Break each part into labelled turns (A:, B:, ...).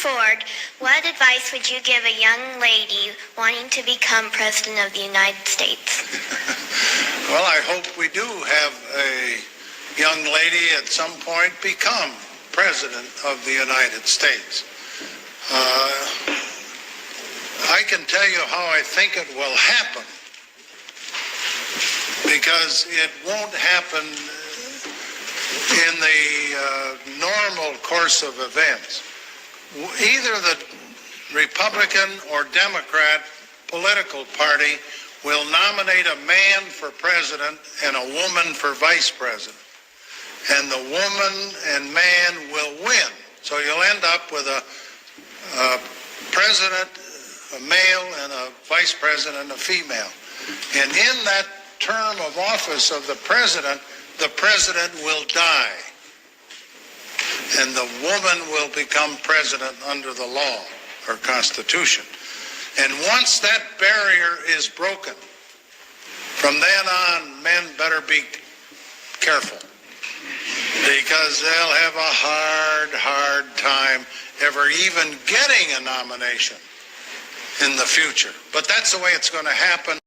A: Ford, what advice would you give a young lady wanting to become President of the United States?
B: Well, I hope we do have a young lady at some point become President of the United States. I can tell you how I think it will happen, because it won't happen in the normal course of events. Either the Republican or Democrat political party will nominate a man for president and a woman for vice president. And the woman and man will win. So you'll end up with a president, a male, and a vice president, a female. And in that term of office of the president will die. And the woman will become president under the law or constitution. And once that barrier is broken, from then on, men better be careful, because they'll have a hard time ever even getting a nomination in the future. But that's the way it's going to happen.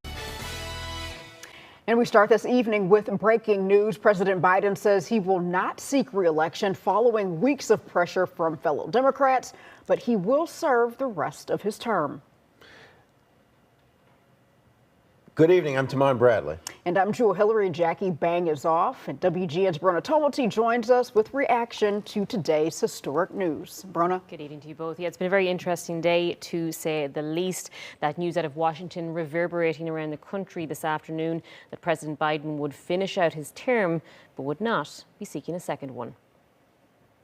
C: And we start this evening with breaking news. President Biden says he will not seek re-election following weeks of pressure from fellow Democrats, but he will serve the rest of his term.
D: Good evening. I'm Tamon Bradley.
C: And I'm Jewel Hillary. Jackie Bang is off. And WGN's Brona Tumulty joins us with reaction to today's historic news. Brona.
E: Good evening to you both. Yeah, it's been a very interesting day, to say the least. That news out of Washington reverberating around the country this afternoon, that President Biden would finish out his term, but would not be seeking a second one.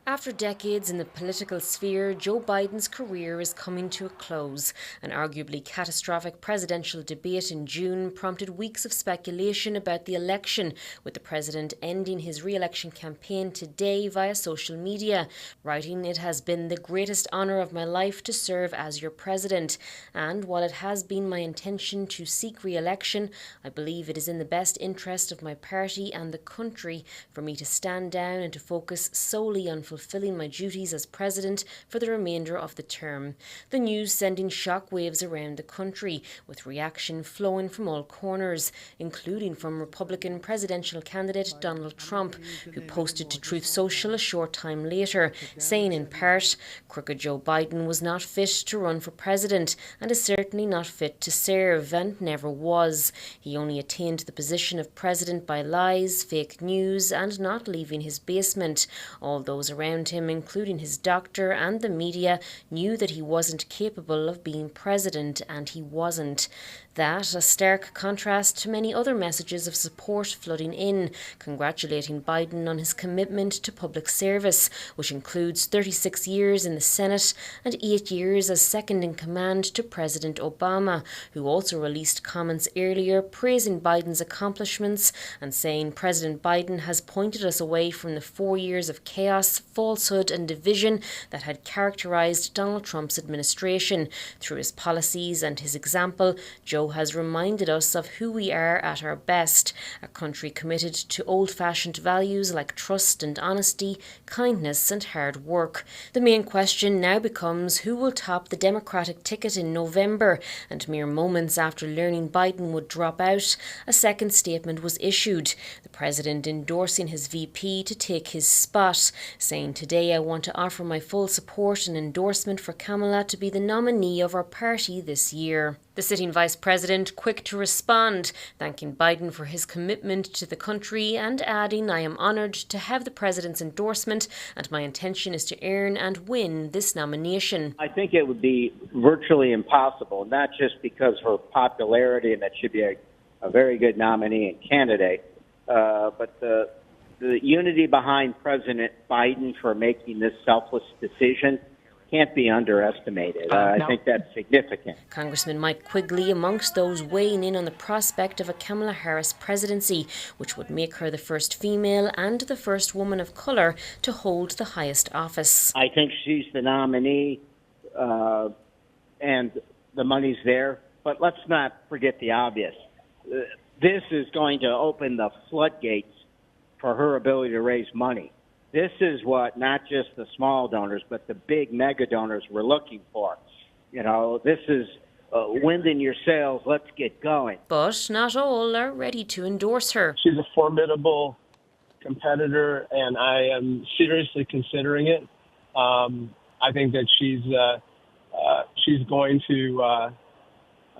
E: After decades in the political sphere, Joe Biden's career is coming to a close. An arguably catastrophic presidential debate in June prompted weeks of speculation about the election, with the president ending his re-election campaign today via social media, writing, "It has been the greatest honour of my life to serve as your president. And while it has been my intention to seek re-election, I believe it is in the best interest of my party and the country for me to stand down and to focus solely on fulfilling my duties as president for the remainder of the term." The news sending shockwaves around the country, with reaction flowing from all corners, including from Republican presidential candidate Donald Trump, who posted to Truth Social a short time later, saying in part, "Crooked Joe Biden was not fit to run for president and is certainly not fit to serve, and never was. He only attained the position of president by lies, fake news, and not leaving his basement. All those around him, including his doctor and the media, knew that he wasn't capable of being president, and he wasn't." That, a stark contrast to many other messages of support flooding in, congratulating Biden on his commitment to public service, which includes 36 years in the Senate and 8 years as second in command to President Obama, who also released comments earlier praising Biden's accomplishments and saying President Biden has pointed us away from the 4 years of chaos, falsehood and division that had characterized Donald Trump's administration. Through his policies and his example, Joe has reminded us of who we are at our best, a country committed to old-fashioned values like trust and honesty, kindness and hard work. The main question now becomes who will top the Democratic ticket in November, and mere moments after learning Biden would drop out, a second statement was issued, the president endorsing his VP to take his spot, saying, "Today I want to offer my full support and endorsement for Kamala to be the nominee of our party this year." The sitting vice president quick to respond, thanking Biden for his commitment to the country and adding, "I am honoured to have the president's endorsement and my intention is to earn and win this nomination."
F: I think it would be virtually impossible, not just because of her popularity and that she'd be a very good nominee and candidate, but the unity behind President Biden for making this selfless decision can't be underestimated. I think that's significant.
E: Congressman Mike Quigley amongst those weighing in on the prospect of a Kamala Harris presidency, which would make her the first female and the first woman of colour to hold the highest office.
F: I think she's the nominee, and the money's there. But let's not forget the obvious. This is going to open the floodgates for her ability to raise money. This is what not just the small donors, but the big mega donors were looking for. You know, this is wind in your sails. Let's get going.
E: But not all are ready to endorse her.
G: She's a formidable competitor, and I am seriously considering it. I think that she's going to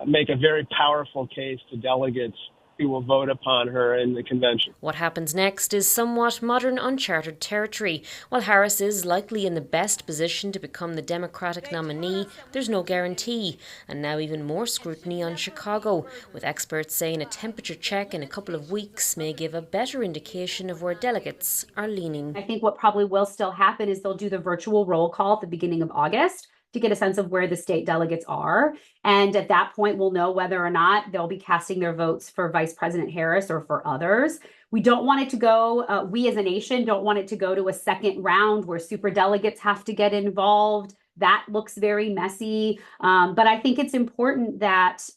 G: make a very powerful case to delegates who will vote upon her in the convention.
E: What happens next is somewhat modern uncharted territory. While Harris is likely in the best position to become the Democratic nominee, there's no guarantee. And now even more scrutiny on Chicago, with experts saying a temperature check in a couple of weeks may give a better indication of where delegates are leaning.
H: I think what probably will still happen is they'll do the virtual roll call at the beginning of August to get a sense of where the state delegates are. And at that point, we'll know whether or not they'll be casting their votes for Vice President Harris or for others. We don't want it to go, we as a nation don't want it to go to a second round where superdelegates have to get involved. That looks very messy. But I think it's important that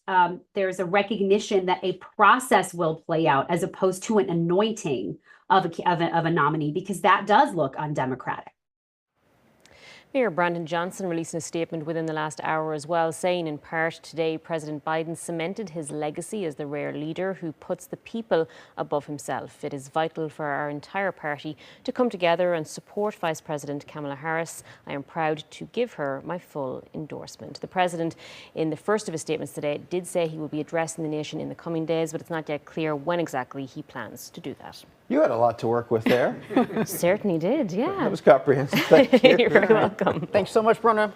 H: there's a recognition that a process will play out as opposed to an anointing of a nominee, because that does look undemocratic.
E: Mayor Brandon Johnson releasing a statement within the last hour as well, saying in part today President Biden cemented his legacy as the rare leader who puts the people above himself. It is vital for our entire party to come together and support Vice President Kamala Harris. I am proud to give her my full endorsement. The President, in the first of his statements today, did say he will be addressing the nation in the coming days, but it's not yet clear when exactly he plans to do that.
D: You had a lot to work with there.
E: Certainly did, yeah.
D: That was comprehensive. Thank you.
E: You're very welcome.
C: Thanks so much, Bruna.